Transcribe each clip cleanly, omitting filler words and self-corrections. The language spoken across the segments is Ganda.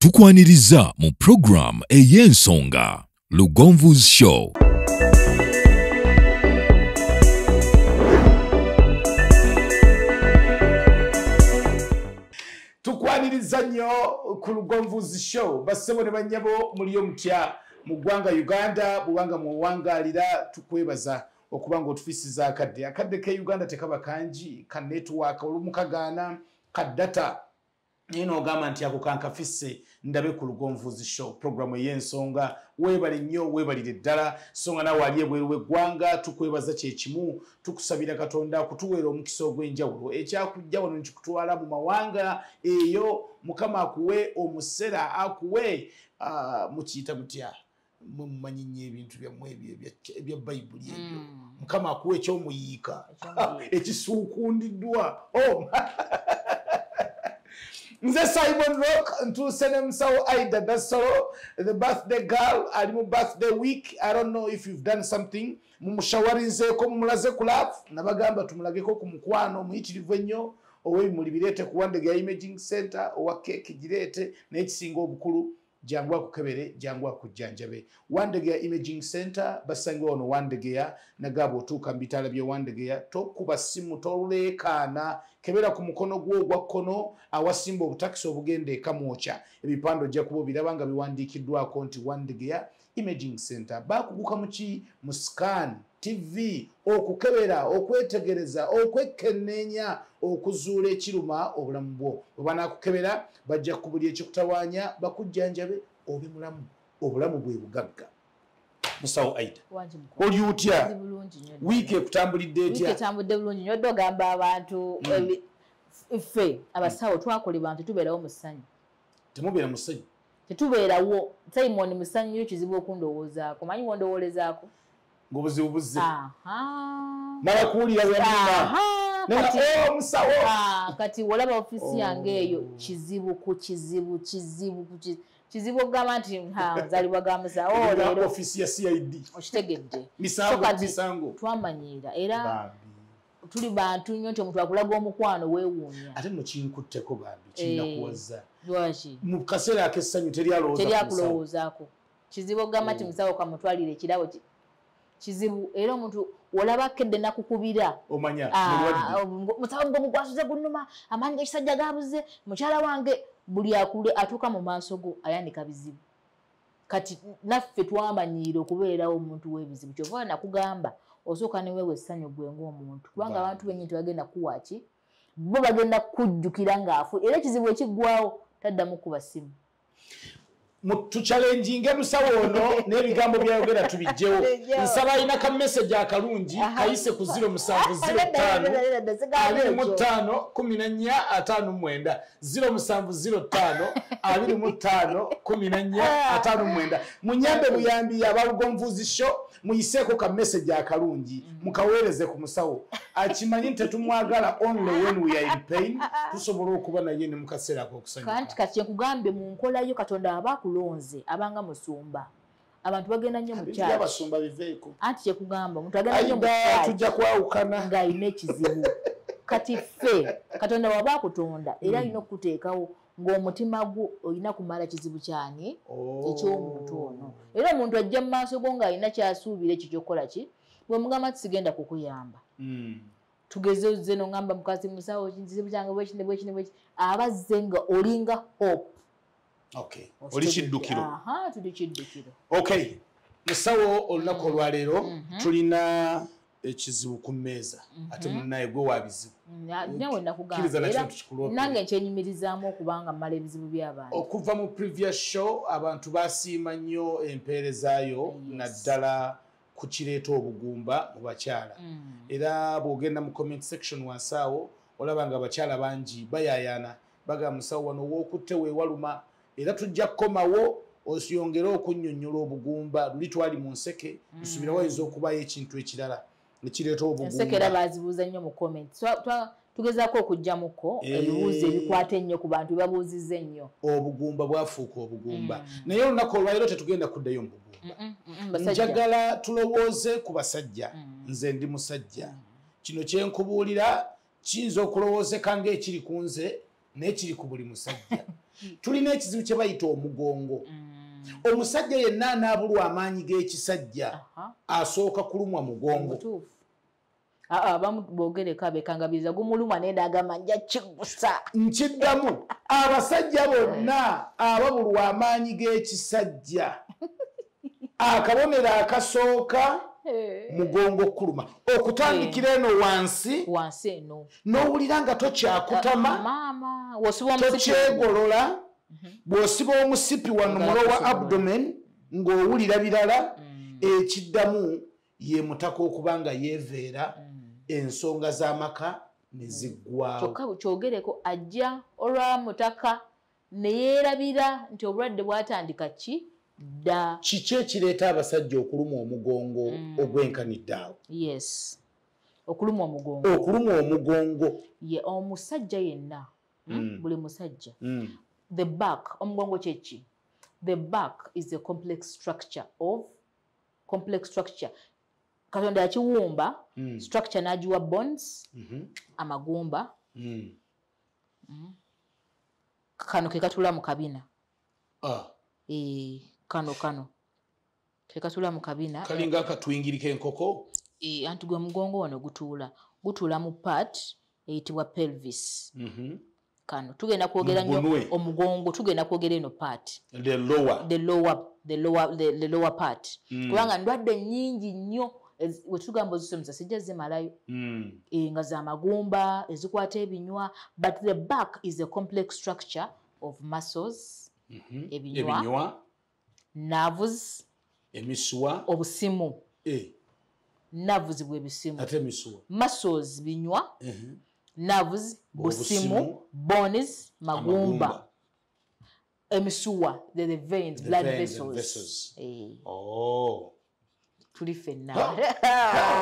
tukwaniriza mu program ey'ensonga Lugonvu's Show. Tukwaniriza nnyo ku Lugonvu's Show basebo ne banyabo muliyo mutya mu ggwanga Uganda bubanga mu wangalira tukwebaza okubanga otufisiza akadde ke Uganda tekaba kanji ka network olumukagana ka data nino ogamba nti ako kankafisse ndabe ku Lugonvu's Show programu y'ensonga webali nnyo webalire ddala songa nawe ali ebweru w'eggwanga tukwebaza kyekimu tukusabira Katonda kutuweera omukisa ogw'enjawulo ekyakujja wano nkikutwala mu mawanga eyo Mukama akuwe omusera akuwe mukiyita mutya mumanyi nnyo ebintu byammwe ebya Bayibuli ebyo Mukama akuwe ekyomuyiika ekisuukundiddwa Nze Simon Rock ntuse ne musawo Aida Dasoro the birthday girl ali mu birthday week. I don't know if you've done something mumushawarizeeko mumulaze ku love nabagamba tumulageko ku mukwano muyitirivu ennyo ow'ebimuli bireete ku Wandegeya Imaging Center owa keeki gireete n'ekisinga obukulu jangwa kukebere jangwa kujjanjabe Wandegeya Imaging Center basange ono Wandegeya nagabo tuka mbitala bya Wandegeya tokuba simu tolekana kebera ku mukono gwo gwa kono awasimba obutakisi obugende kamwocha ebipando jja kubo birabanga biwandikiddwako nti Wandegeya Imaging Center bakuguka muki mu scan TV okukebera okwetegereza okwekenenya okuzuula ekiruma obulamu bwo obana kukebera bajja kubuli ekikutawanya bakujjanjabe obe mulamu obulamu bwe bugagga musawo Aida oli utya wiki ekutambulidde etya wiki etambudde bulungi nnyo ddo gamba abantu ffe abasawo twakola bantu tubeerawo mu ssanyu temubeera mu ssanyu tetubeerawo Simon mu ssanyu yo kizibu okundowoozaako manyi wondowoolezaako ngobuzibu buzze mala kuwulira musawo kati olaba ofisi yange eyo kizibu okugamba nti nzalibwa ga musawo leero ofisi ya CID okitegedde misango twamanyiira era tuli bantu nnyo nti omuntu akulaga omukwano weewuunya ate mukinkutteko bambi kinakuwaza lwaki mu kaseera ak'essanyu teryakulowoozaako kizibu okugamba nti musawo kamutwalire ekirabo kizibu era omuntu olaba kedde nakukubira omanya musawo ngo mugwasuze gunnuma amaanyi g'ekisajja gabuze mukyala wange buli akule atuuka mu maaso go ayandika bizibu kati naffe twamanyiire okubeerawo omuntu w'ebizibu kyova nakugamba osooka neweewa essanyu gwe ng'omuntu kubanga abantu bennyini tebagenda kuwaki bo bagenda kujjukira ng'afu era ekizibu ekiggwawo taddamu kuba simu tuchalenjinge musawo ono n'ebigambo byayogera tubijjewo nsaba alina ka message akalungi kayise ku 0705 0705255 munyambe buyambi aba Lugonvu's Show muyiseeko ka message akalungi mukaweereze ku musawo akimanyi tetumwagala only when we are in pain tusobola okuba naye ne mukaseera ak'okusanyuka kati kugambe mu nkolayo Katonda abakulonze abanga musumba abantu bagenda nnyo mu kyalo abasumba biveeko anti kyekugamba omuntu agenda nnyo mu kyalo tujja kwawukana ng'alina ekizibu kati ffe Katonda waba akutonda era alina okuteekawo ng'omutima gwo olina kumala kizibu kyani eky'omuntu ono era omuntu ajja mu maaso go ng'alina kyasuubira ekyo kyokkola ki bwe mugamba tisigenda kukuyamba tugezezze nongamba mukazi musawo kizibu kyange bwekini abazze nga olinga hope oli kiddukiro tuli kiddukiro musawo olunaku olwaleero tulina ekizibu ku mmeeza ate munnaye gwe wabizibu nawe nakugamba nange nkyenyumirizaamu okubanga mmala ebizibu by'abantu okuva mu previous show abantu basiima nnyo empeerezaayo naddala ku kireeta obugumba mu bakyala era bw'ogenda mu comment section wansi awo olaba nga abakyala bangi bayaayana baga musawo wano w'okutte weewaluma era tujja kukomawo osiyongere okunnyonnyola obugumba luli twali mu nseke tusubirawo ayinza okubayo ekintu ekirala ekireeta obugumba enseke era baazibuuza nnyo mu comment tugezaako okugjamuko ebibuuzo ebikwata ennyo ku bantu bebabuuzizza ennyo obugumba bwafuuka obugumba naye olunaku olwaleero tetugenda kuddayo mu bugumba njagala tulowooze ku basajja nze ndi musajja kino kyenkubuulira kiyinza okulowoozeka ng'ekiri ku nze n'ekiri ku buli musajja tulina ekizibu kye bayita omugongo omusajja yenna anaabulwa amaanyi g'ekisajja asooka kulumwa mugongo abamu bogereka bekangabiriza gumulumwa naye n'agamba nja kigusa nkiddamu abasajja bonna ababulwa amaanyi g'ekisajja akabonero akasooka mugongo kuluma okutandikira eno wansi eno n'owulira nga tokyakutama tokyegolola bw'osiba omusipi wano mulo wa abdomen ng'owulira birala ekiddamu ye mutaka okuba nga yeeveera ensonga z'amaka ne ziggwawo kyokka kyogereko ajja olwa mutaka ne yeerabira nti obulwadde bwatandika ki dda kiki ekireeta abasajja okuluma omugongo ogwenkanidde awo yes okuluma omugongo ye omusajja yenna buli musajja the back omugongo kyeki the back is a complex structure katonda yakiwumba structure n'agiwa bones amagumba kano ke katula mu kabina kano ke katula mu kabina kalinga akatwingirika enkoko anti gwe mugongo wano gutuula mu part eyitibwa pelvis kano tugenda kwogera nnyo omugongo tugenda kwogera eno part the lower part kubanga ndwadde nnyingi nnyo wetugamba ozisomesa sijja zimalayo nga z'amagumba ezikwata ebinywa but the back is a complex structure of muscles ebinywa nerves emisuwa obusimu nerves bwebisimu ate emisuwa muscles binywa nerves busimu bones magumba emisuwa the veins blood vessels tuli fenna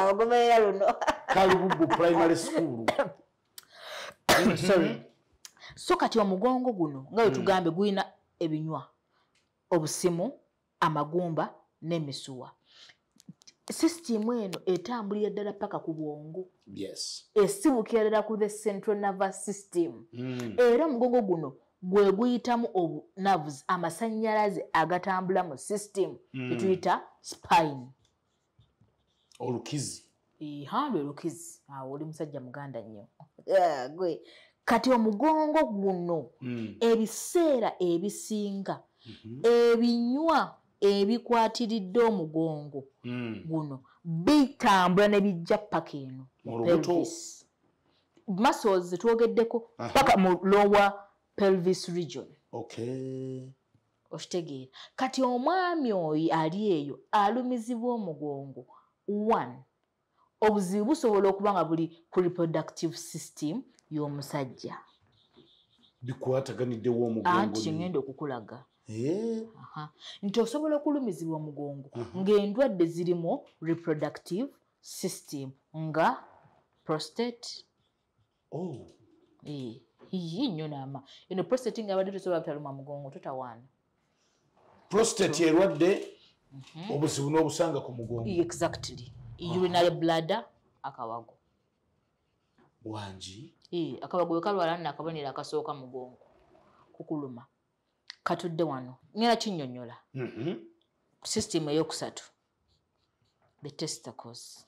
ogomerera luno Kalububbu primary school sorry so kati omugongo guno nga wetugambe guyina ebinywa obusimu amagumba n'emisuwa system eno etambulira ddala paka ku bwongo esibukira ddala ku the central nervous system era omugongo guno gwe guyitamu nerves amasannyalaze agatambula mu system etuyita spine olukizi lwe lukizi awo oli musajja muganda nnyo gwe kati omugongo guno ebiseera ebisinga ebinywa ebikwatiridde omugongo guno bitambula ne bijja paka eno pelvis muscles zetwogeddeko paka mu lower pelvis region okitegeera kati omwami oyo ali eyo alumizibwa omugongo 1 obuzibu busobola okuba nga buli ku reproductive system y'omusajja bikwataganiddewo omugongo anti ngenda okukulaga nti osobola okulumizibwa omugongo ng'endwadde zirimu reproductive system nga prostate nnyo naama eno prostate nga abadde tosobola butaluma mugongo totawaana prostate erwadde obuzibu n'obusanga ku mugongo exactly urinary bladder akawago wangi akawago wekalwala nno akabonero akasooka mugongo kukuluma katudde wano ngenda kinnyonnyola system eyokusatu the testicles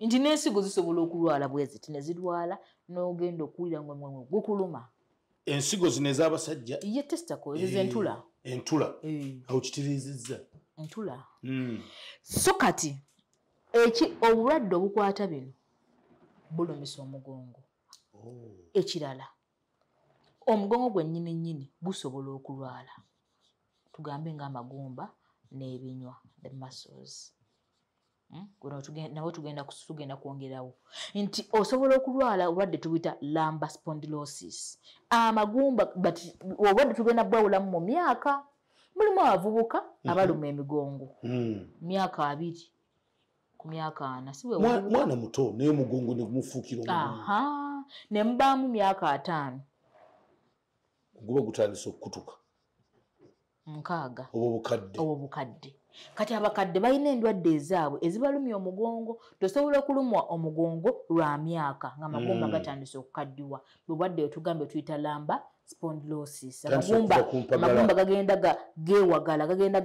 nti n'ensigo zisobola okulwala bweziti ne zirwala n'ogenda okuwulira ngwemwemwe gukuluma ensigo zino ez'abasajja ye testicles ez'entula entula awo kitiriizizza entula so kati obulwadde obukwata bino bulumisa omugongo ekirala omugongo gwennyini nnyini gusobola okulwala tugambe ng'amagumba n'ebinywa the muscles nawe tugenda kwongerawo nti osobola okulwala obulwadde tubuyita lumbar spondylosis amagumba but obulwadde tugenda bwawulamu mu myaka mulimu abavubuka abaluma emigongo myaka 2 ku myaka 4 siwe mwana muto naye mugongo ne gumufuukira omugongo ne mubaamu myaka 5 guba gutandise okukutuka 6 obwo bukadde kati abakadde balina endwadde ezaabwe ezibalumya omugongo tosobola okulumwa omugongo lwa myaka ng'amagumba gatandise okukaddiwa bwe bwadde tugambe tuyita lamba spondylosis amagumba gagenda geewagala gagenda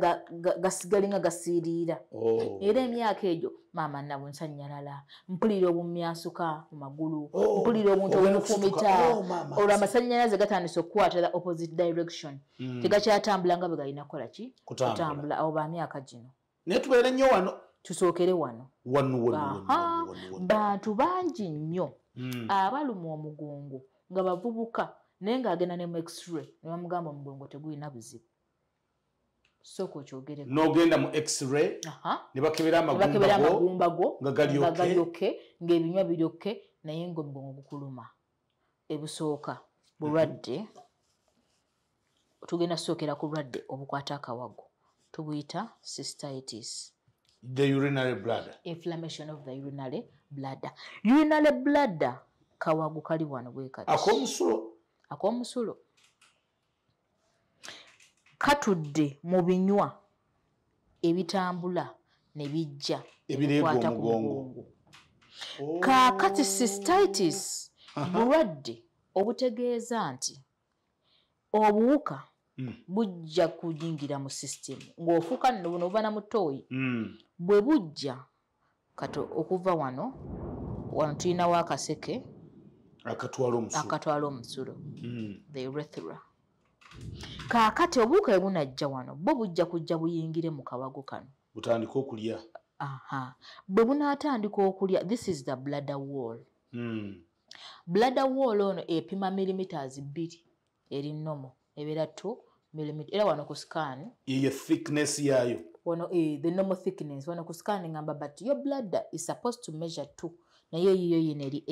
gasigalinga gasiiriira era emyaka egyo maama nabo nsanyalala mpulira obumyasuka mu magulu mpulira obuntu obumufumita olwo amasannyalaze gatandise okukwata the opposite direction tegakyatambula nga bwe galina kukola ki kutambula oba myaka gino naye tubeere nnyo wano tusookere wano bantu bangi nnyo abaluma omugongo nga bavubuka naye ng'agenda ne mu x-ray ne bamugamba omugongo tegulina buzibu sooka okyogereko n'ogenda mu x-ray ne bakebera amagumba go nga galyoke ng'ebinywa biryoke naye ng'omugongo gukuluma ebusooka bulwadde tugenda sookera ku bulwadde obukwata akawago tubuyita cystitis the urinary bladder inflammation of the urinary bladder kawago kali wano bwe kati ak'omusulo katudde mu binywa ebitambula ne bijja ebikwata ku mugongo kaakati cystitis bulwadde obutegeeza nti obuwuka bujja kuyingira mu system ng'ofuuka nno buno buba na mutooyi bwe bujja kato okuva wano tulinawo akaseke akatwala omusulo the urethra kaakati obuwuka bwe bunajja wano bwo bujja kujja buyingire mu kawago kano butandika okulya bwe bunaatandika okulya this is the bladder wall bladder wall ono epima millimeters 2 eri nomo ebeera 2 millimeter era wano ku scan ye thickness yayo wano the normal thickness wano ku scan ngamba but your bladder is supposed to measure 2 naye yiyo yino eri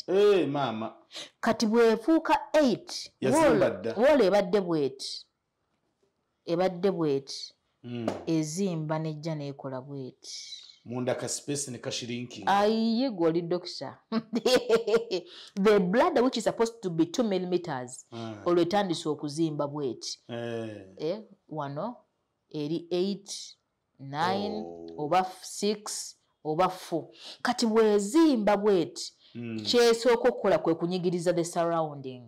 8 mama kati bwefuuka 8 wall ebadde bweti ezimba nejja neekola bweti munda ka space ne kashirinking ayiye goli doctor the bladder which is supposed to be 2 millimeters olwo etandise okuzimba bweti wano eri 8 9 oba 6 oba 4 kati bwezimba bweti kyesooka okukola kwe kunyigiriza the surrounding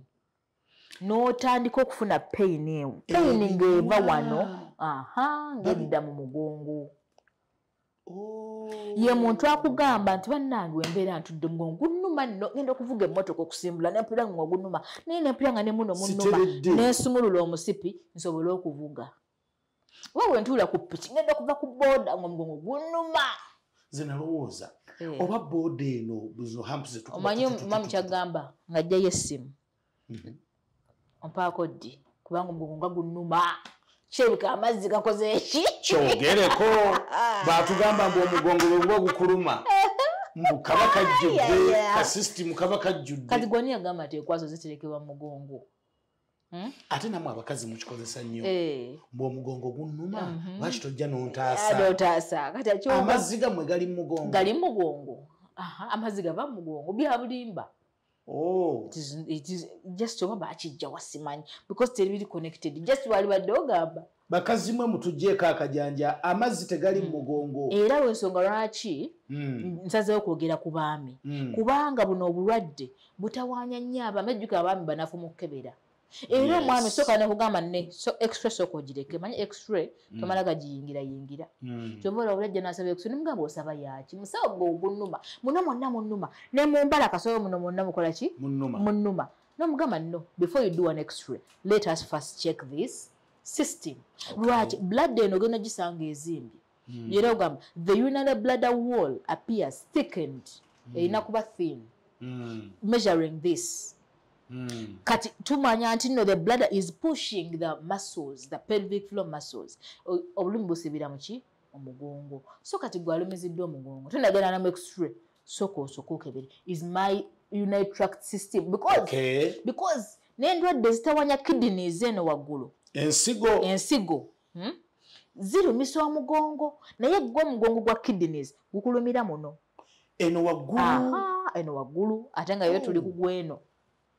n'otandika okufuna pain ng'eva wano ng'edda mu mugongo ye muntu akugamba nti bannange embeera ntudde mugongo gunnuma nno ngenda okuvuga emmotoka okusimbula nempulira nga gunnuma naye nempulira nga ne muno munnuma nensumulula omusipi nsobole okuvuga oba bwe ntuula ku piki ngenda okuva ku booda nga omugongo gunnuma nze nalowooza oba booda eno buzo hampuze omanyi mamu kyagamba ng'ajjayo essimu ompaako ddi kubanga omugongo nga gunnuma kirabika amazzi gakoze eki kyogereko baatugamba mbu omugongo bwe guba gukuluma mukaba kajjudde ka system kaba kajjudde kati gwani yagamba nti ekwaso ziterekebwa mu mugongo ate namwe abakazi mukikozesa nnyo mbu omugongo gunnuma lwaki tojja n'ontaasa kati amazzi gamwe gali mu mugongo amazzi gava mu mugongo bya bulimba it is just oba bakijja wasimanyi because teri connected just wali badde ogamba bakazi mwe mutujjeeko akajanja amazzi tegali mu mugongo era lwensonga lwaki nsazeewo kwogera ku baami kubanga buno obulwadde butawaanya nnyo abaami ejjuka abaami banafu mu kkebera era omwami soka nekugamba ne x-ray soka ogireke manyi x-ray tomala gagiyingira kyova olwa bulajja nasaba x-ray nemugamba osaba yaki musawo gwe ogunnuma muno mwonna munnuma ne mumbala kasobo muno mwonna mukola ki munnuma nomugamba no before you do an x-ray let us first check this system lwaki blood eno genda gisanga ezimbye era ogamba the urinary bladder wall appears thickened erina kuba thin measuring this kati tumanya nti no the bladder is pushing the muscles the pelvic floor muscles obulumi busibira muki omugongo so kati gwalumiziddwa omugongo tunagenda na x-ray soko okebere is my urinary tract system because n'endwadde zitawanya kidneys eno waggulu ensigo zirumisa omugongo naye gwe omugongo gwa kidneys gukulumira muno eno waggulu ate nga yo tuli kugweno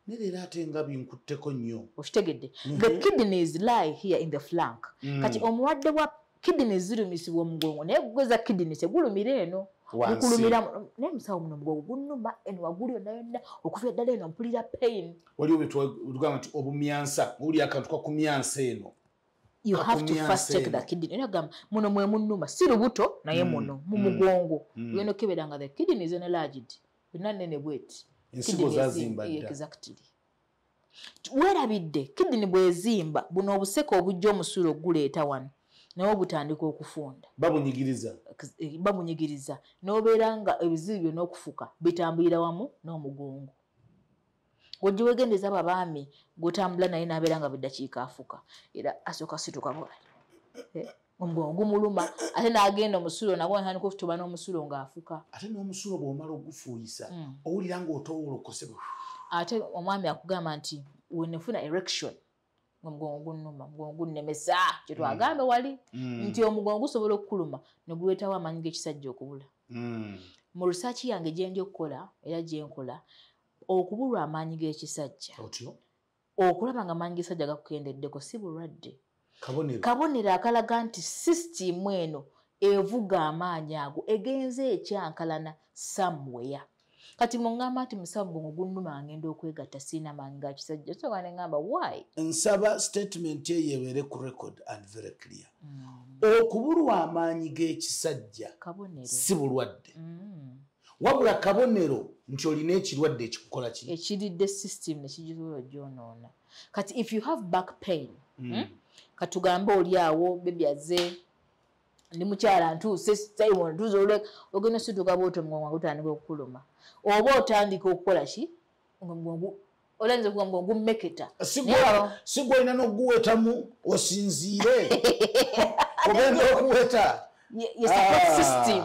Nilera ate nga binkutteko nnyo. Oshitegedde. The kidneys lie here in the flank. Kati omulwadde wa kidney zirumisibwa omugongo naye gweza kidney tegulumira eno gukulumira naye musawo muno omugongo gunnuma eno waguli yonna okuva eddala eno mpulira pain waliwo betugamba nti obumyansa uli akantu kakumyansa eno you have to first check the kidney era gamba muno mwe munnuma si lubuto naye muno mu mugongo genda okeberanga the kidney is enlarged yonna nnene bweti ensigo zazimba dda exactly werabidde kidney bwezimba buno obuseke obujja omusulo guleeta wano nawo butandika okufunda babunyigiriza n'obeera nga ebizibu byonna okufuka bitambulira wamu n'omugongo wojja wegendeza abaami gutambula naye n'abeera nga biddakiika afuka era asooka situka bwali omugongo gumuluma ate n'agenda omusulo nagwo ntandika okutuba n'omusulo ng'afuka ate n'omusulo bw'omala ogufuuyisa owulira ng'otowolokose ate omwami akugamba nti wenefuna erection omugongo gunnuma omugongo gunnemesa kyetwagambe wali nti omugongo gusobola okukuluma ne guleetawo amaanyi g'ekisajja okubula mu risaaki yange gye ndi okukola era gye nkola okubulwa amaanyi g'ekisajja okulaba nga amaanyi g'ekisajja gakukendeddeko si bulwadde kabonero akalaga nti sisitimu eno evuga amaanyi ago egenze ekyankalana somewhere kati mungamba nti musawo mugongo gunnuma ngenda okwegatta siina maanyi ga kisajja soka nengamba why nsaba statement eyo ebeere ku record and very clear okubulwa amaanyi g'ekisajja si bulwadde wabula kabonero nti olina ekirwadde ekikukola ki ekiridde system nekigisobola ogyonoona kati if you have back pain katugambe oli awo bebi azze ndi mukyala ntuuse simon ntuuze ogenda osituka bwoti omugongo gutandika okukuluma oba otandika okukola ki olenze okuga mugongo gummeketa sigwa olina n'oguwetamu osinziire ogenda okuweta your support system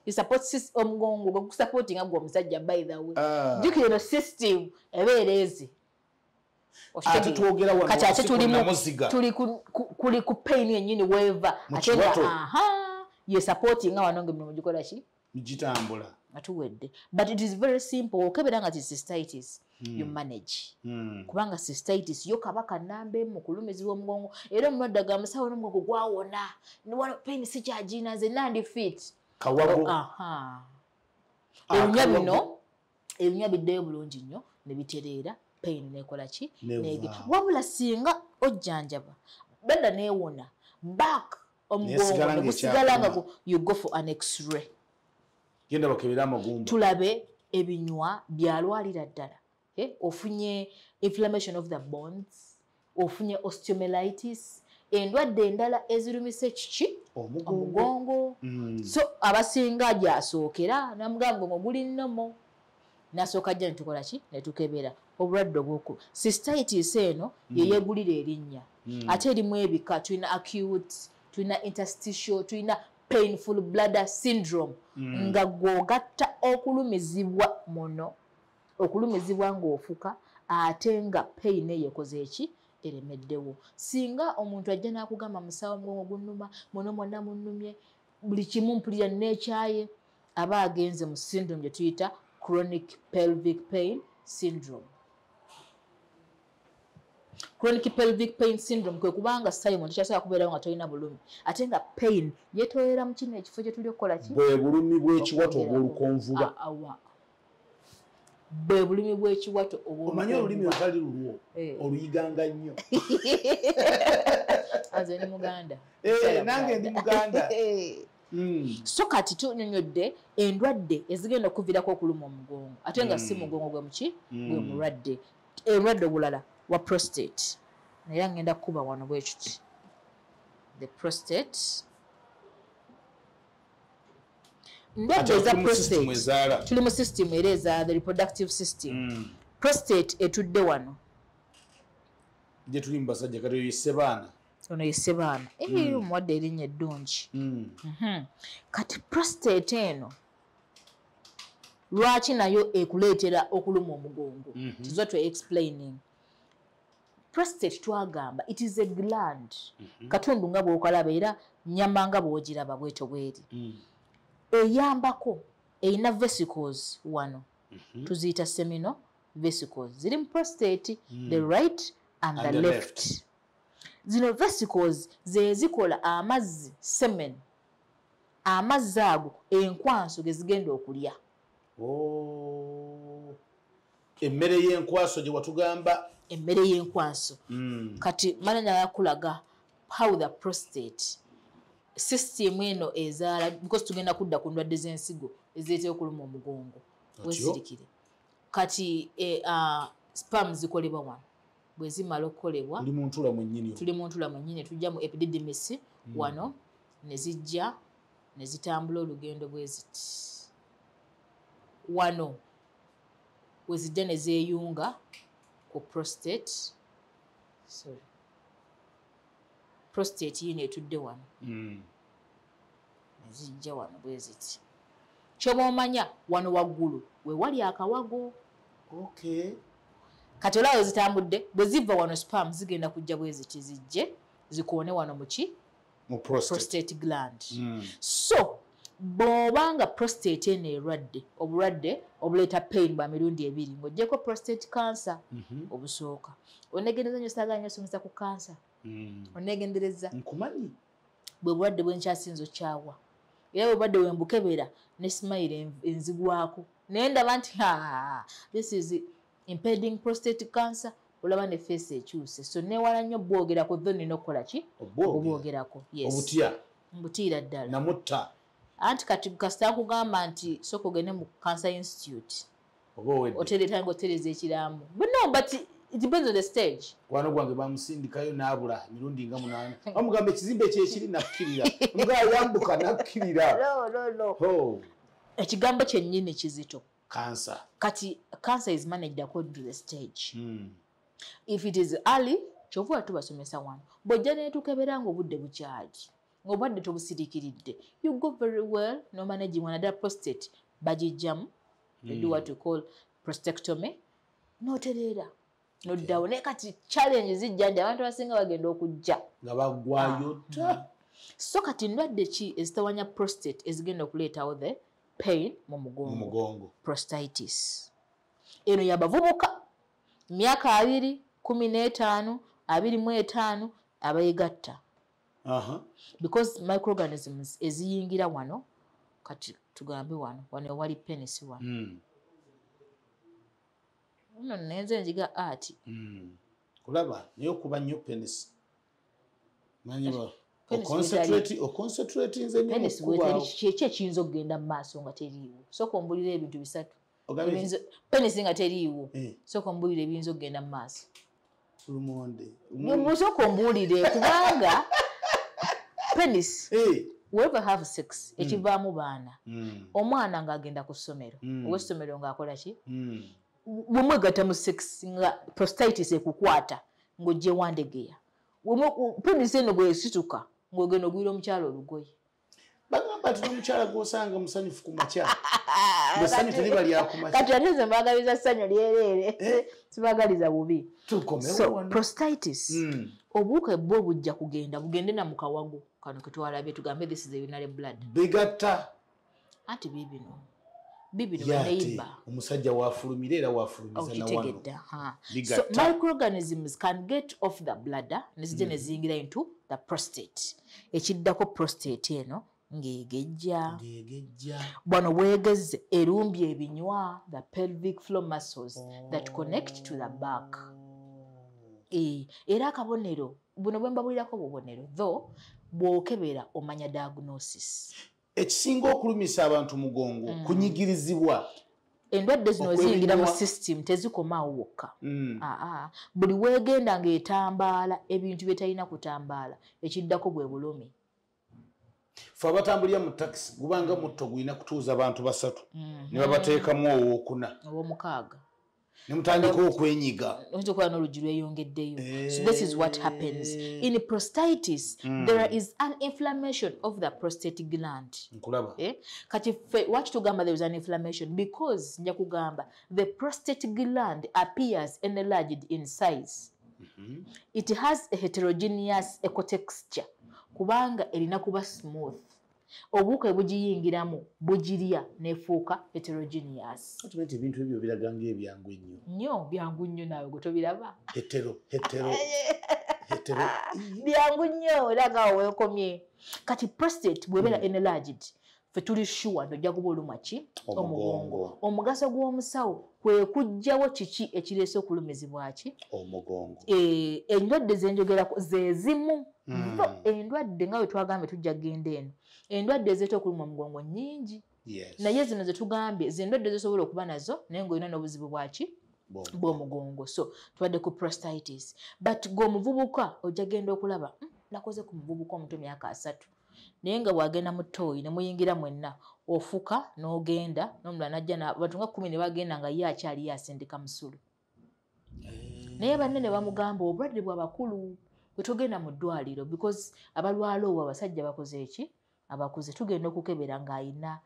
your support system omugongo gwakusupportinga gwe omusajja by the way jukira eno system ebeerezi ate twogera wano tuli ku pain yennyini weeva ate nga ye supportinga wano ng'emirimu gikola ki gitambula atuwedde but it is very simple okebera nga ti cystitis you manage kubanga cystitis yo kabaka namba emu kulumizibwa omugongo era omulwadde agamba musawo n'omugongo gwawona pain si kyagina nze nandi fit kawago ebinywa biddeyo bulungi nnyo ne bitereera pain nekola ki wabula singa ojjanjaba bedda neewona back omugongo negusigala nga you go for an x-ray genda bakebera amagumba tulabe ebinywa byalwalira ddala ofunye inflammation of the bones ofunye osteomyelitis endwadde endala ezirumise kiki omugongo so abasinga gyasookera namugamba omugongo guli nnomo nasooka jja netukola ki netukebera obulwadde obwoku cystitis eno yeyegulira erinnya ate erimu ebika tulina acute tulina interstitial tulina painful bladder syndrome nga gwogatta okulumizibwa muno okulumizibwa ng'ofuka ate nga pain eyo ekoze eki eremeddewo singa omuntu ajja n'akugamba musawo mugongo gunnuma muno mwonna munnumye buli kimu mpulira neekyaye aba agenze mu syndrome gye tuyita chronic pelvic pain syndrome. Chronic pelvic pain syndrome kwe kubanga Simon tukyasobola kubeera nga tolina bulumi ate nga pain yetoolera mu kino ekifo gye tuli okukola ki bwe bulumi bw'ekiwato obw'olukonvuba bwe bulumi bw'ekiwato obw'olukonvuba omanyi olulimi olutali lulwo oluyiganga nnyo aze ni muganda nange ndi muganda so kati tunyonyodde endwadde ezigenda okuviirako okuluma omugongo ate nga si mugongo gwe muki gwe mulwadde endwadde obulala wa prostate naye ngenda kuba wano bwekiti the prostate ndwadde eza prostate tuli mu system era eza the reproductive system prostate etudde wano gye tuli mu basajja kati yisse baana ono yisse baana omuwadde erinnya eddungi kati prostate eno lwaki nayo ekuleetera okuluma omugongo tizo twe explaining prostate twagamba it is a gland katundu nga bw'okalaba era nyama nga bw'ogiraba bwetyo bweri eyambako eyina vesicles wano tuziyita seminal vesicles ziri mu prostate the right and the left zino vesicles ze zikola amazzi semen amazzi ago enkwanso ge zigenda okulya. Emmere y'enkwaso gye watugamba. Emmere y'enkwaso. Kati mananya yakulaga how the prostate system eno ezaala because tugenda kudda ku ndwadde z'ensigo ezeetera okuluma omugongo wesirikire. Kati sperm zikolebwa wano bwe zimala okukolebwa tuli mu ntula mwennyini tujja mu epididymis wano ne zijja ne zitambula olugendo bwe ziti wano we zijja ne zeeyunga ku prostate yino etudde wano ne zijja wano bwe ziti kyoba omanya wano waggulu we wali akawago. Kati olaba zitambudde bwe ziva wano sperm zigenda kujja bwe ziti zijje zikoone wano mu prostate gland. So bw'obanga prostate eno erwadde obulwadde obuleeta pain bwa mirundi ebiri ng'oggyeko prostate cancer obusooka onegendereza nyo saagala nyo osomesa ku cancer onegendereza nkumanyi bwe bulwadde bwenkyasinza okyawa era bwe bulwadde bwembukebera ne smile enzigwako naye ndaba nti this is impending prostate cancer olaba ne face ekyuse so newala nnyo bwogerako dho nina okukola ki obwogerako mbutiira ddala namutta anti kati kasita nkugamba nti sooka ogende mu cancer institute otereeta ng'otereza ekiramu but it depends on the stage. Kwano gwange bamusindikayo n'abula emirundi nga 8 bamugamba ekizimbe kyekiri nakkirira omugala yambuka nakkirira no. Ekigambo kyennyini kizito cancer. Kati cancer is managed according to the stage. If it is early kyova tubasomesa wano bw'ojja neetukebera ng'obudde bukyali ng'obwadde tobusirikiridde you go very well no managing wanada prostate bagijjamu they do what we call prostatectomy notereera noddawo naye kati challenge zijja nti abantu abasinga bagenda okujja nga baggwayo so kati ndwadde ki ezitawanya prostate ezigenda okuleetawo the pain mu mugongo prostatitis eno yabavubuka myaka 2 15 25 abayigatta because microorganisms eziyingira wano kati tugambe wano wali penis wano uno nenze njiga ati kulaba naye okuba nnyo penis manyi concentrate nze nnyo penis kyeki ekiyinza okugenda mu maaso nga teriiwo sooka ombulira ebintu bisatu penis nga teriiwo sooka ombulira ebiyinza okugenda mu maaso sooka ombuulire kubanga penis whoever have sex ekivaamu baana omwana ng'agenda ku ssomero ow'essomero ng'akola ki bwemwegatta mu sex nga prostatitis ekukwata ng'ojje wandegeya penis eno bwesituka ng'ogenda ogwira omukyala olugoye bagamba nti n'omukyala gw'osanga musanyufu ku makya essanyu teriba lyakumakya kati ate nze mbagaliza ssanyu lyereere sibagaliza bubi so prostatitis obuwuka bwo bujja bugende na mu kawago kano ketwalabye tugambe this is a urinary blood bigatta anti bibino neighbor omusajja wafulumira era wafulumiza na wano so microorganisms can get off the bladder nezijja neziyingira into the prostate ekiddako prostate eno ng'egejja bwano bwegezze erumbye ebinywa the pelvic floor muscles that connect to the back era akabonero buno bwe mbabulirako bubonero though bw'okebera omanya diagnosis ekisinga okulumisa abantu mugongo kunyigirizibwa endwadde zino ziyingira mu system tezikomaawo wokka buli weegenda ng'etambaala ebintu byetalina kutambaala ekiddako bwe bulumi fe abatambulira mu takisi gubanga mutto gulina kutuuza abantu 3 ne babateekamu ow'omukaaga ne mutandika okwenyiga oyinza okuba n'oluggi lweyongeddeyo so this is what happens in prostatitis there is an inflammation of the prostate gland nkulaba kati lwaki tugamba there is an inflammation because nja kugamba the prostate gland appears enlarged in size it has a heterogeneous ecotexture kubanga erina kuba smooth obuwuka bugiyingiramu bugirya nefuuka heterogeneous ati ebintu ebyo biraga ng'ebyangu ennyo nnyo byangu nnyo naawe gwe tobiraba hetero byangu nnyo era nga weekomye kati prostate bw'ebeera enlarged fe tuli sure ntojja kuba olumwa ki omugongo omugaso gw'omusawo kwe kujjawo kiki ekireese okulumizibwa ki omugongo endwadde zenjogerako ze zimu endwadde nga bwe twagambye tujja genda eno endwadde ezeeta okuluma omugongo nnyingi naye zino ze tugambye zendwadde zisobola okuba nazo naye ng'olina n'obuzibu bwaki bw'omugongo so tubadde ku prostatitis but g'omuvubuka ojja genda okulaba nakoze ku muvubuka omuto myaka 3 naye nga bw'agenda mu ttooyi ne muyingira mwenna ofuka n'ogenda n'omulala najja abantu nga 10 ne bagenda nga ye akyali yasindika musulu naye banne ne bamugamba obulwadde bw'abakulu bwe tugenda mu ddwaliro because abalwala obwo abasajja bakoze eki abakuze tugenda okukebera ng'ayina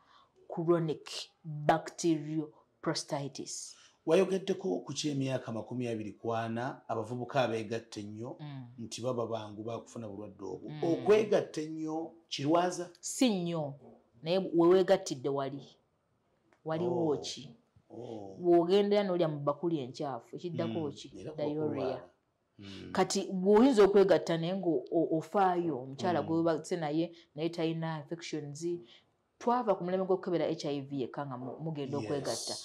chronic bacterial prostatitis. Wayogeddeko ku ky'emyaka 24 abavubuka abeegatta ennyo nti baba bangu bakufuna bulwadde obwo. Okwegatta ennyo kirwaza? Si nnyo naye weweegattidde waliwo ki bw'ogendera n'olya mu bakuli enkyafu ekiddako ki diarrhea. Kati bw'oyinza okwegatta naye ng'ofaayo omukyala gwewebatse naye talina infections twava ku mulembe gw'okukebera HIV yekka nga mugenda okwegatta.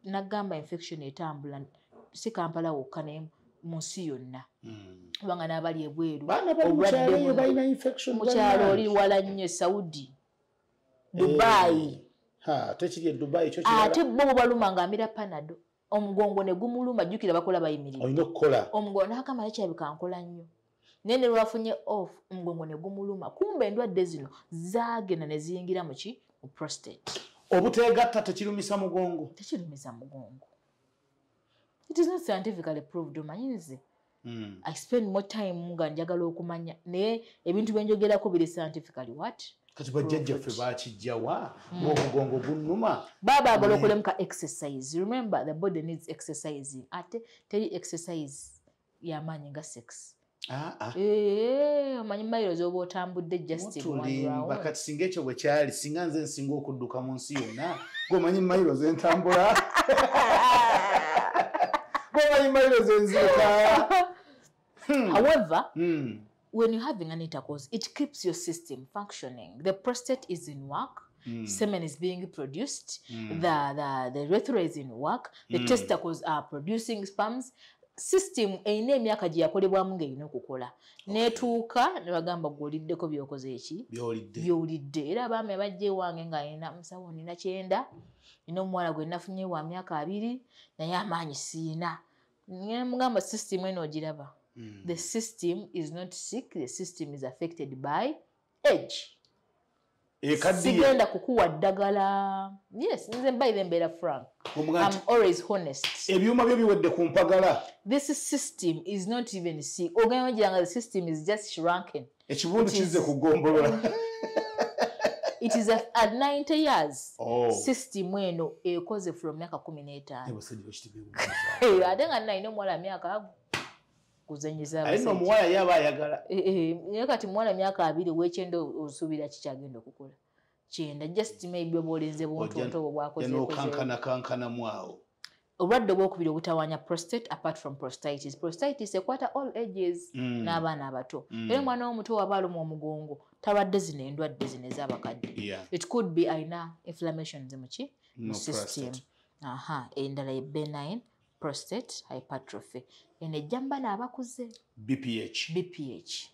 Nagamba infection etambula si Kampala wokka naye mu nsi yonna kubanga n'abali ebweru mukyalo oli wala nnyo Saudi Dubai tekiri Dubai ate bo baluma ng'amira panado omugongo ne gumuluma jjukira bakola bayimirira olina okukola omugongo n'akama nekyabika nkola nnyo naye ne lwafunye off omugongo ne gumuluma kumbe endwadde zino zaagenda ne ziyingira mu ki mu prostate. Obuteegatta tekirumisa mugongo? Tekirumisa mugongo. It is not scientifically proved omanyize. I spend more time nga njagala okumanya naye ebintu byenjogerako biri scientifically what? Kati bajjajjaffe baakijjawa omugongo gunnuma baagala okulemuka exercise. Remember the body needs exercising ate teri exercise y'amaanyi nga sex. Omanyi mayiro z'oba otambudde just bakati singa ekyo bwe kyali singa nze nsinga okudduka mu nsi yonna gwomanyi mayiro zentambula gwomanyi mayiro zenziruka. However, when you're having an intercourse, it keeps your system functioning. The prostate is in work, semen is being produced, the urethra is in work, the testicles are producing sperms. System eyina emyaka gye yakolebwamu ng'erina okukola neetuuka ne bagamba gw'oliddeko by'okoze eki by'olidde. Era abaami abajja ewange ng'alina musawo nina 9 nina omuwala gwe nafunye wa myaka 2 naye amaanyi siina. Mugamba system eno ogiraba. The system is not sick, the system is affected by age. Sigenda kukuwa ddagala. Yes, nze mbaire mbeera frank. I'm always honest. Ebyuma byo biwedde ku mpagala. This system is not even sick. Ogenda ogiranga the system is just shrunken. Ekibundu kizze kugombolola. It is at 90 years. System eno ekoze from myaka 15. Ate nga nalina omuwala myaka kuzenyiza abasajja. Alina omuwala yaba ayagala. Naye kati muwala myaka 2 wekyenda osuubira kikyagenda okukola. 9 just maybe obolenze bontonto obwo bwakoze. Kankana mwawo. Obulwadde obwokubiri obutawaanya prostate apart from prostatitis. Prostatitis ekwata all ages n'abaana abato. Era omwana omuto waba alumwa omugongo talwadde zino endwadde zino ez'abakadde. It could be ayina inflammations mu system. Endala ye benign prostate hypertrophy. Eno ejjamba n'abakuze. BPH.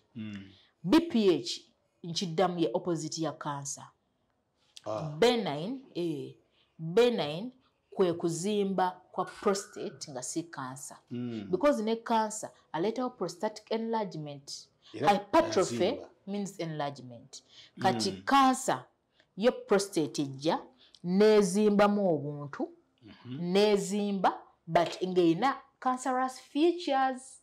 BPH nkiddamu ye opposite ya cancer. Benign kwe kuzimba kwa prostate nga si cancer. Because ne cancer aleetawo prostatic enlargement. Hypertrophy means enlargement. Kati cancer ye prostate ejja nezimbamu obuntu nezimba but ng'erina cancerous features.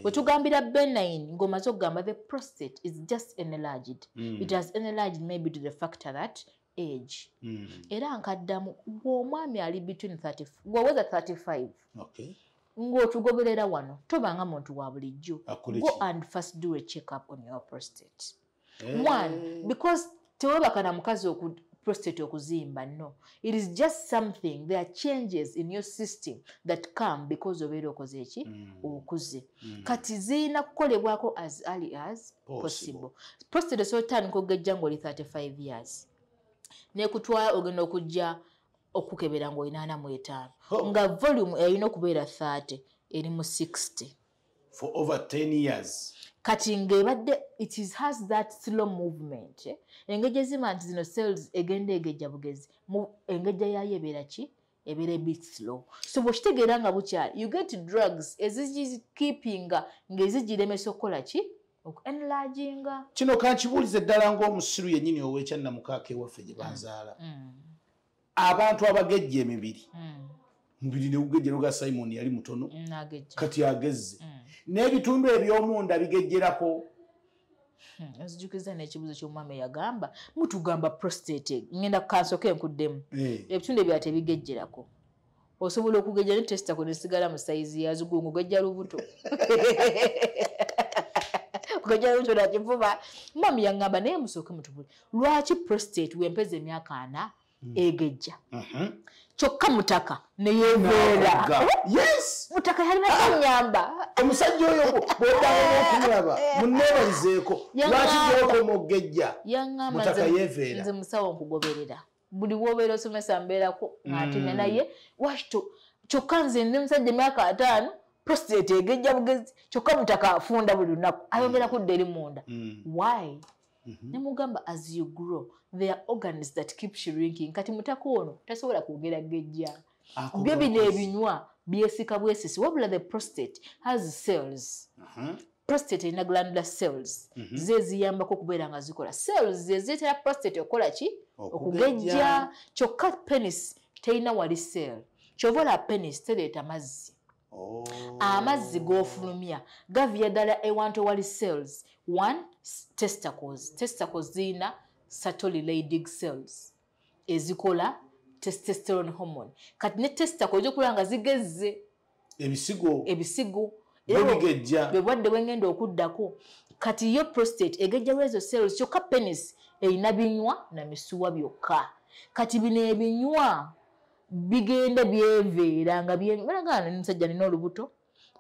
Bwe tugambira benign ng'omaze okugamba the prostate is just enlarged. It has enlarged maybe to the factor that age. Era nkaddamu ng'omwami ali between 30 ng'oweza 35 ng'otugoberera wano tobanga muntu wa bulijjo. Go and first do a check up on your prostate. One, because tewebaka na mukazi prostate okuzimba, no. It is just something, there are changes in your system that come because of era okoze eki okuze. Kati zirina kukolebwako as early as possible. Prostate osobola otandika okugejja ng'oli 35 years. Nekutwala ogenda okujja okukebera ng'olina 45. Nga volume erina okubeera 30 eri mu 60. For over 10 years. Kati ng'ebadde it has that slow movement. Engejja ezima nti zino cells egenda egejja bugezi. Engejja yayo ebeera ki? Ebeera a bit slow. So bw'okitegeera nga bukyali, you get drugs ezigikeepinga ng'ezigiremesa okukola ki? Enlarginga. Kino kankibuulize ddala ng'omusiru yennyini ow'ekya Namukaaka ewaffe gye banzaala. Abantu abagejja emibiri. Mubiri ne gugejjera ga Simon yali mutono. Kati agezze. N'ebitundu eby'omunda bigejjerako. Nzijukiza n'ekibuuzo ky'omwami yagamba, mutugamba prostate, ngenda kansoke nkuddemu. Ebitundu ebya tebigejjerako. Osobola okugejja ne testicle nesigala mu size yazo ng'ogejja lubuto. Okugejja lubuto na kifuba. Mwami yangamba naye musooke mutubule. Lwaki prostate wempeza emyaka 4 egejja? Kyokka mutaka neyeveera. Yes! Mutaka yalina kunyamba. Omusajja oyo bw'oddamu okumulaba munneebalizeeko. Lwaki gy'okoma okugejja? Mutaka yeeveera. Nze musawo nkugoberera. Buli w'obeera osomesa mbeerako ng'atemya naye wakito kyokka nze ndi musajja emyaka 5 prostate egejja bugezi kyokka mutaka afunda buli lunaku ayongera kudda eri munda. Why? Nemugamba as you grow there are organs that keep shrinking. Kati mutaka ono tasobola kwogera gejja. Byo bino ebinywa byesika bwesisi wabula the prostate has cells. Prostate ina glandular cells. Zeziyambako okubeera nga zikola. Cells zezeetera prostate okukola ki? Okugejja. Kyokka penis teina wali cell. Kyovola penis tereeta mazzi. Amazzi g'ofulumya gavya ddala ewantu ewali cells. One, testicles. Testicles zina Sertoli Leydig cells. Ezikola testosterone hormone. Kati ne testicle ojja nga zigezze. Ebisigo. Ebigejja. Bwebwadde bwengenda okuddako. Kati yo prostate egejja ezo cells kyokka penis erina binywa na misuwa byokka. Kati bino ebinywa bigenda byeveera nga byembalagana n'omusajja nina olubuto.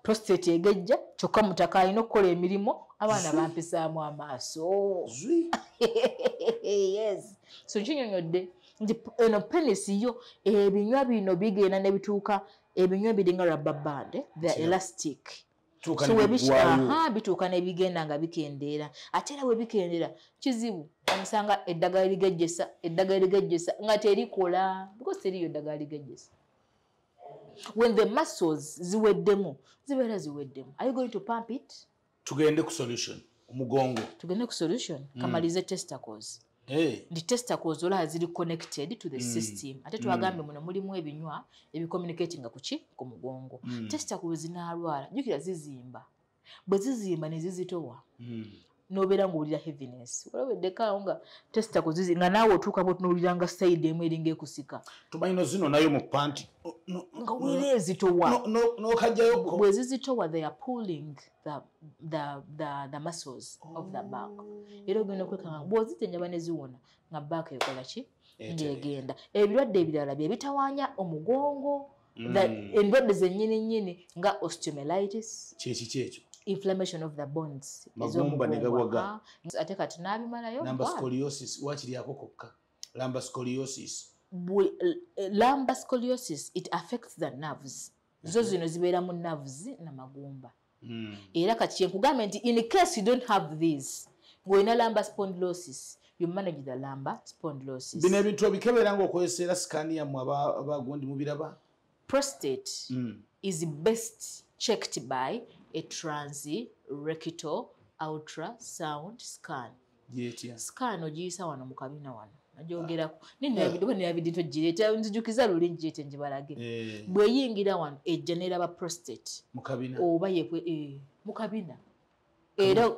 Prostate egejja kyokka mutaka alina okukola emirimu abaana bampisaamu amaaso. Yes. So kinyonyodde nti eno penis yo ebinywa bino bigenda ne bituuka ebinywa biringa rubber band. They are elastic. So bituuka ne bigenda nga bikendeera. Ate era we bikendeera kizibu omusanga eddagala ligejjesa nga terikola because teriyo eddagala ligejjesa. When the muscles ziweddemu zibeera ziweddemu. Are you going to pump it? Tugende ku solution. Omugongo. Tugende ku solution. Kamalize testicles. The testicles olaba ziri connected to the system. Ate twagambe muno mulimu ebinywa ebicommunicating kuki ku mugongo. Testicles zinaalwala jukira zizimba. Bwe zizimba ne zizitowa. Nobeera ng'owulira heaviness. Walaweddeko nga testicles zizi nga naawe otuuka bw'otunuulira nga side emu eringa ekusika. Tumanyi no zino nayo mu panty. Nga wera ezitowa. N'okajjayo bwe zizitowa they are pulling the muscles of the back. Era ogenda okwekanga bw'ozitenjaba ne ziwona nga back ekola ki? Ng'egenda. Ebirwadde ebirala bye bitawaanya omugongo. Endwadde zennyini nga osteomyelitis. Kyekyo. Inflammation of the bones. Magumba ne gagwaga. Ate kati n'abimalayo. Lumbar scoliosis. Wakiryako kokka. Lumbar scoliosis. Lumbar scoliosis, it affects the nerves. Zo zino zibeera mu nerves na magumba. Era kati kyenkugamba nti in case you don't have this, ng'olina lumbar spondylosis, you manage the lumbar spondylosis. Bino ebintu bikebera ng'okozesa sikaani yammwe abagundi mubiraba? Prostate is best checked by a transrectal ultrasound scan. Scan ogiyisa wano mu kabina wano. Najogerako. Nina evidence ogireeta nzijukiza luli ngireete ngibalage. Bweyingira wano ejja n'eraba prostate. Mu kabina. Oba mu kabina. Era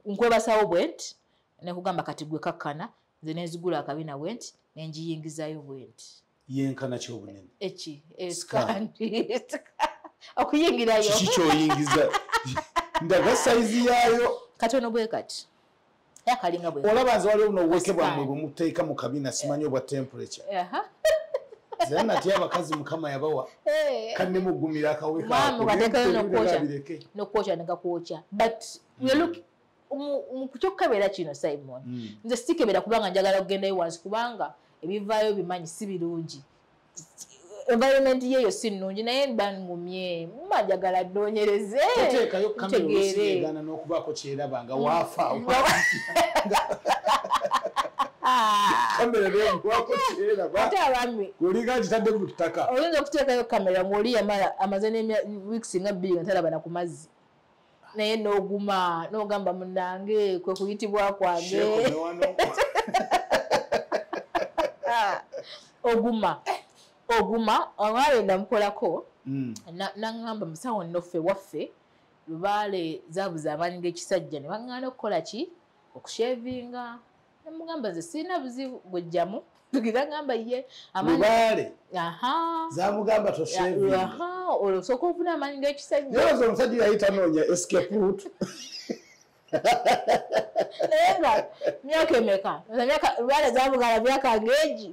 nkwebasawo bwenti ne kugamba kati gwe kakkana nze nezigula akabina bwenti nenjiyingizayo bwenti. Yenkana ky'obunene. Eki scan. Okuyingirayo. Kiki kyoyingiza? Ndaga size yayo. Katono bwe kati. yakalinga bwe olaba nze waliwo n'obuweke bwammwe bwe muteeka mu kabina simanyi obwa temperature zera nati abakazi mukama yabawa kanne mugumira akaweka nokwokya negakwokya but kukyokukebera kino Simon nze sikebera kubanga njagala kugendayo wansi kubanga ebivaayo bimanyi si birungi environment yeyo si nnungi naye bangumye mumajagala ddonyereze teekayo kamera osiegana n'okubaako kyerabanga waafa kamera neekubaako kyeraba ate abami olinga ngitadde mu ttaka oyinza okuteekayo kamera ng'oli amaze weeks nga 2 nga talaba na ku mazzi naye n'oguma n'ogamba munange kwe kuyitibwa kwange oguma omwale namukolako naŋŋamba musawo nnoffe waffe Lubaale zaabuza amaanyi g'ekisajja ne baŋŋaana okukola ki okushevinga namugamba nze sirina buzibu bwejjamu tugira ŋŋamba ye Lubaale zamugamba toshevinga olosooka ofuna amaanyi g'ekisajja yeroza omusajja yayita noonya escape route naye nga myaka emeka Lubaale zamugala myaka ng'egi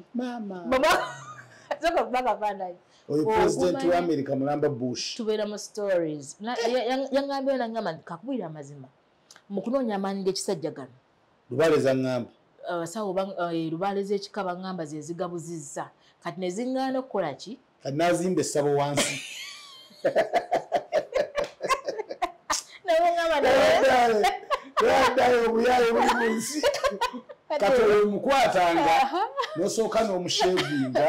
oyo president wa America mulamba Bush tubeera mu stories yaŋŋambye naŋŋamba kakubwira amazima mu kunoonya amaanyi g'ekisajja gano Lubaale zaŋŋamba abasawo Lubaale z'ekika baŋŋamba ze zigabuzizza kati ne ziŋŋaana okukola ki kati n'azimba essabo wansi naye obuyaayo buli mu nsi kati oyo omukwatanga n'osooka n'omushevinga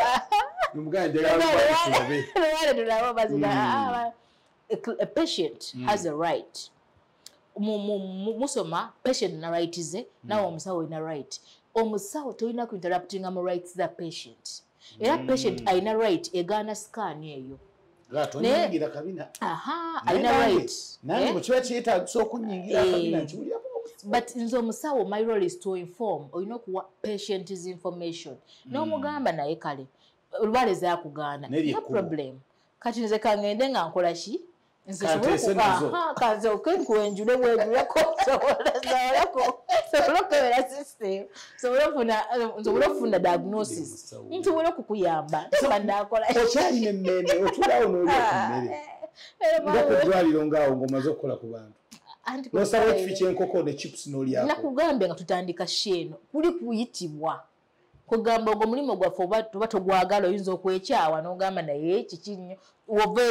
a patient has a right musoma patient na right ze nawe omusawo ina right omusawo tolina ku interruptinga mu rights za patient era patient aina right egaana scan eyo gatonyingira kabina aina right nange bwekiba kyetagisa okunyingira kabina nkiwulira but nze omusawo my role is to inform olina okuwa patient is information n'omugamba naye kale Lubaale zakugaana no problem kati nze kangende nga nkola ki nze kanze okenkuwenjule bwejuleko sobola okukebera system nsobola okufuna diagnosis nsobola okukuyamba temba nakola okyalina emmere otulawo n'olya ku mmere nga ku ddwaliro ngaawo ng'omaze okukola ku bantu nosaba ekifi ky'enkoko ne chips n'olyako nakugambye nga tutandika sheeno kuli kuyitibwa kugamba ogwo mulimu gwaffe oba togwagala oyinza okwekyawa n'ogamba naye kiki nnyo wova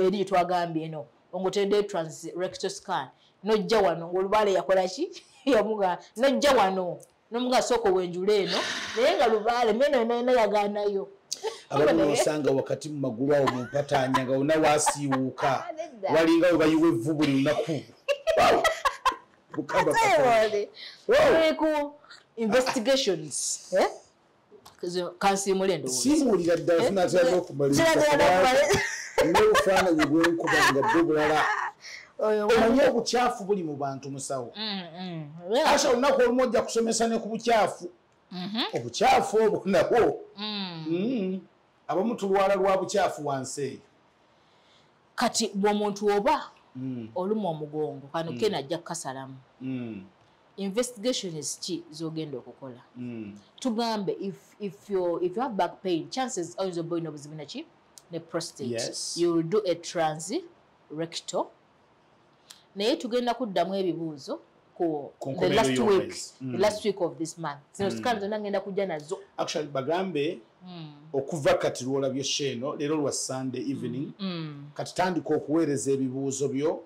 eri twagambye eno ongotedde transrectal scan nojja wano ng'Olubaale yakola ki yamuga nojja wano n'omuga sooka wenjula eno naye nga Lubaale meno ena yagaanayo abamu osanga wakati mu magulu awo mu mpataanya nga wonna waasiiwuuka walinga we bayiwa evvu buli lunaku ku investigations kansiimule ndowooza simuulira ddala sinateraza okumaliriza n'obufaananyi bwenkuba nga bwe bulala omanyi obukyafu buli mu bantu musawo asha olunaku olumu ojja kusomesa ne ku bukyafu obukyafu obwo nabwo abamu tulwala lwa bukyafu wansi eyo kati bw'omuntu oba oluma omugongo kano kena ajja kukasalamu investigations ki zogenda okukola tugambe if you have back pain chances oyinza oba olina obuzibu naki ne prostate you will do a transrectal naye tugenda kuddamu ebibuuzo ku the last week of this month zino scan zonna ngenda kujja nazo actually bagambe okuva kati lwolabye sheeno leero lwa Sunday evening kati tandika okuweereza ebibuuzo byo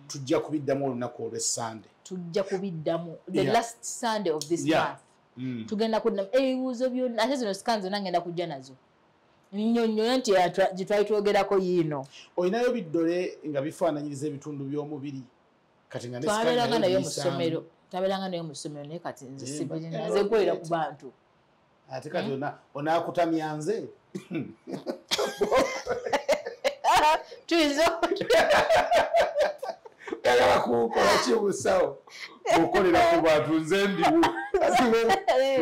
tujja kubiddamu olunaku olw'Essande tujja kubiddamu the last Sunday of this month tugenda kuddamu ebibuuzo byonna ate zino scan zonna ngenda kujja nazo nnyonnyola nti gye twali twogerako yiino olinayo biddole nga bifaananyiriza ebitundu by'omubiri kati nga twabeeranga nayo mu ssomero naye kati nze sibirina nze nkolera ku bantu ate kati onaakutamya nze tuyinza yagala kukola ki busawo okolera ku bantu nze ndiwo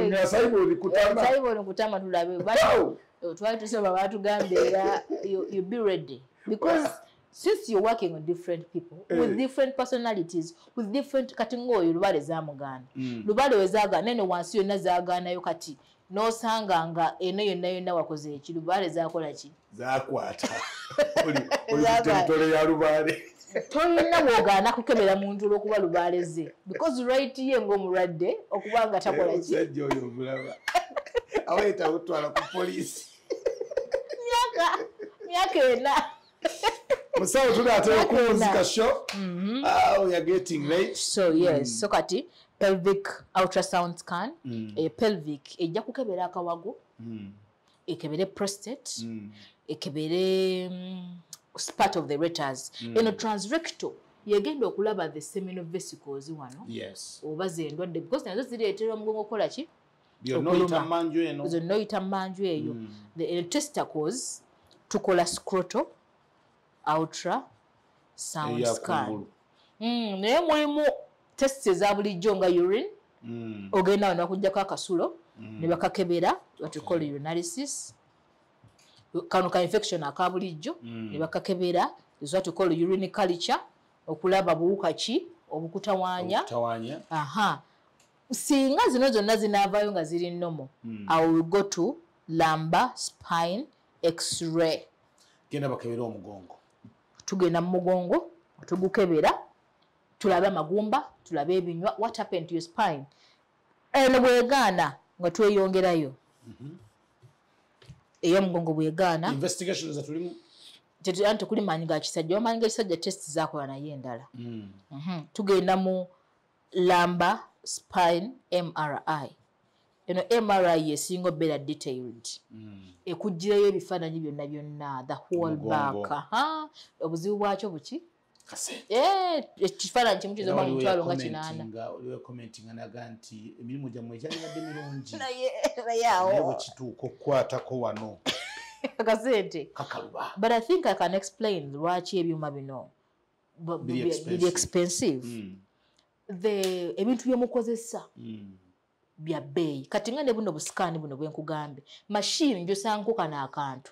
nga Simon kutama tulabe twali tusoma batugambye era you be ready because since you're working with different people with different personalities with different kati ngoyo lubale zamugana lubale wezaga nene wansi yonna zaaganayo kati nosanga nga eno yonna wakoze eki lubale zakola ki zakwata oli territory ya lubale tolina bw'ogaana kukebera muntu olw'okuba lubale ze because right ye ng'omulwadde okuba nga takola ki omusajja oyo omulaba aweeta butwala ku poliisi myaka ena musawo tunaatera kumuzika show we are getting right so yes so kati pelvic ultrasound scan pelvic ejja kukebera akawago ekebere prostate ekebere part of the ureters eno transrectal yegenda okulaba the seminal vesicles wano oba zendwadde because nazo zireetera omugongo okola ki noyita manju eyo the testicles tukola scrotal ultra sound scan naye mulimu test eza bulijjo nga urine ogenda wano bakujjako akasulo ne bakakebera batukola urinalysis kano ka infection aka bulijjo ne bakakebera is what we call urine culture okulaba buwuka ki obukutawaanya singa zino zonna zinaavaayo nga ziri normal I will go to lumbar spine x-ray genda bakebera omugongo tugenda mu mugongo tugukebera tulabe amagumba tulabe ebinywa what happened to your spine eno bwegaana nga tweyongerayo ey'omugongo bwegaana investigation za tulimu anti kuli maanyi ga kisajja omaanyi ga kisajja test zakola naye endala tugenda mu lumbar spine MRI eno MRI yesinga better detailed ekujjirayo ebifaananyi byonna the whole back obuzibu bwakyo buki ekifaananyi kimu kizoba mu mitwalo nga 8 oliwe commenting anaga nti emirimu gyammwe gyalibadde mirungi naye awo bwe kituuka okukwatako wano akasente kakaluba but I think I can explain lwaki ebyuma bino biri expensive ebintu byemukozesa bya bbeeyi kati nga ne buno busikaani buno bwenkugambe mashini njosanko kana akantu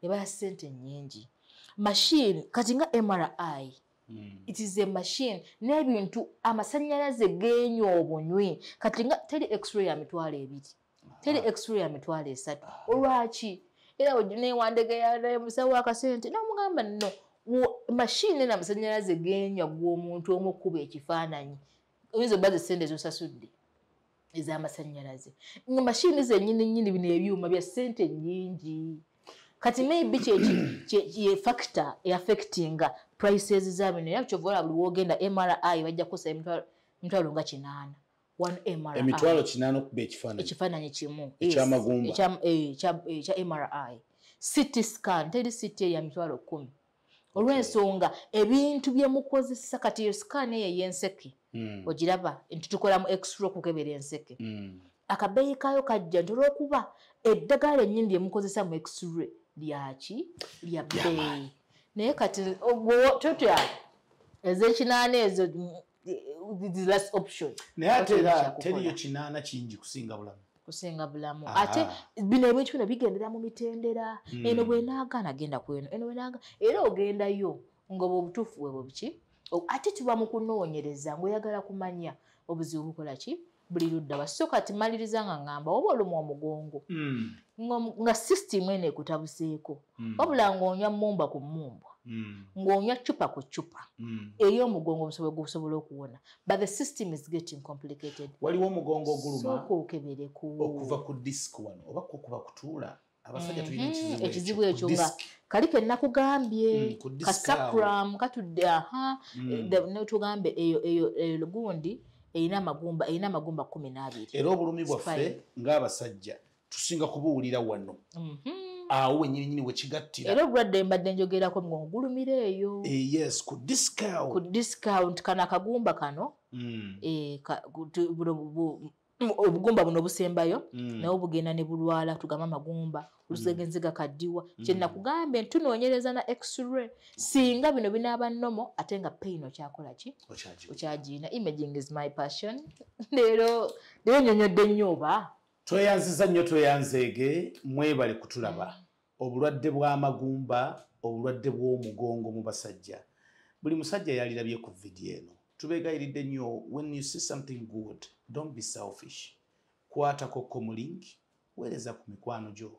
ebala ssente nnyingi machine kati nga MRI it is a machine n'ebintu amasannyalaze geenyo obunywi kati nga teri x-ray ya mitwalo 2 teri x-ray ya mitwalo 3 olwaki era newandegera musawo akasente namugamba no machine na amasannyalaze geenyo gw'omuntu omukuba ekifaananyi oyinza obbaza sente zosasudde ez'amasannyalaze nga machine zennyini bino ebyuma bya sente nnyingi kati maybe ye factor affecting prices za bino ya chovola buli wogenda MRI bajja kusa emitwalo nga 8 one MRI emitwalo 8 kuba ekifaananyi kimu ekyamagumba ekya MRI CT scan teri CT ya mitwalo 10 olw'ensonga ebintu byemukozesa kati yo scan ey'enseke ogiraba nti tukola mu x-ray kukebera enseke akabeeyi kayo kajja nti olw'okuba eddagala ennyini lyemukozesa mu x-ray lyaki lya bbeeyi naye kati tutya ez'ekinaana ezo the last option naye ate era teriyo kinaana kingi kusinga bulamu ate bino ebintu bino bigendera mu mitendera eno bwenaagaana genda ku eno bwenaagaana era ogendayo ng'oba obutuufu bwe buki ate tuba mu kunoonyereza ng'oyagala kumanya obuzibu bukola ki buli ludda so kati maliriza nga ngamba oba olumwa omugongo nga system eno ekutabuseeko wabula ng'onywa mmumba ku mmumbwa ng'onywa cupa ku cupa eri omugongo gusobola okuwona but the system is getting complicated waliwo omugongo oguluma sooka okebereku okuva ku disk wano oba kukuba kutuula abasajja tulina ekizibu ekyo nga kaliko ennakugambye kasacram katudde netugambe eyo gundi erina amagumba 12 era obulumi bwaffe ng'abasajja tusinga kubuwulira wano awo wenyininyini wekigattira era obulwadde mbadde njogerako mugongo gulumira eyo yes ku discount kana akagumba kano obugumba buno busembayo naye obugenda ne bulwala tugamba amagumba olusegenze gakaddiwa kyenakugambe ntunoonyereza na x-ray singa bino binaaba nomo ate nga pain okyakola ki okyagiina imaging is my passion leero nyonyodde nnyo oba tweyanziza nnyo tweyanzeege mwebale kutulaba obulwadde bw'amagumba obulwadde bw'omugongo mu basajja buli musajja yalirabye ku video eno tubeegayiridde nnyo when you see something good don't be selfish kwatako ku link weereza ku mikwano gyo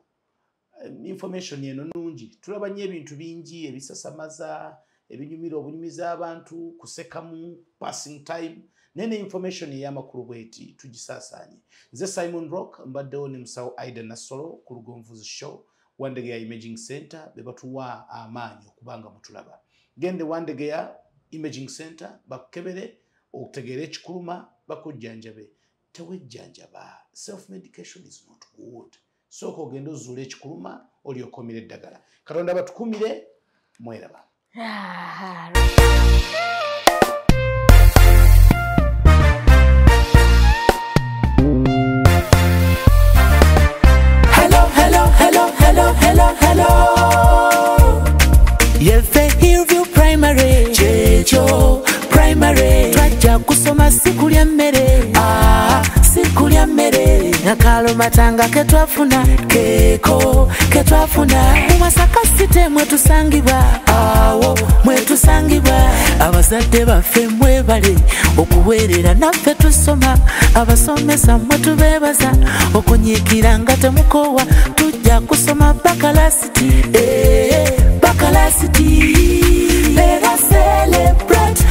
information eno nungi tulaba nnyo ebintu bingi ebisasamaza ebinyumira obunyumiza abantu kusekamu passing time nene information ey'amakulu bweti tugisaasaanye nze Simon Rock mbaddewo ne musawo Aida Nassolo ku Lugonvuzi Show Wandegeya Imaging Center be batuwa amaanyi okubanga mutulaba gende Wandegeya Imaging Center bakebere okutegeera ekikuluma bakujjanjabe tewejjanjaba self medication is not good soko ogenda ozuula ekikuluma olyokomera eddagala Katonda batukumire mweraba Hello. Yefe Hillview Primary. Checho Primary. Twaja kusoma sikulya mmere. Sikulya mmere. Nakalo matanga ketwafuna. Ketwafuna. Mumasaka site mwetusangibwa. Mwetusangibwa. Abazadde baffe mwebale. Okuweerera naffe tusoma. Abasomesa mwetubeebaza. Okunyiikira nga temukowa. Tujja kusoma Bakalasiti. Bakalasiti. Let us celebrate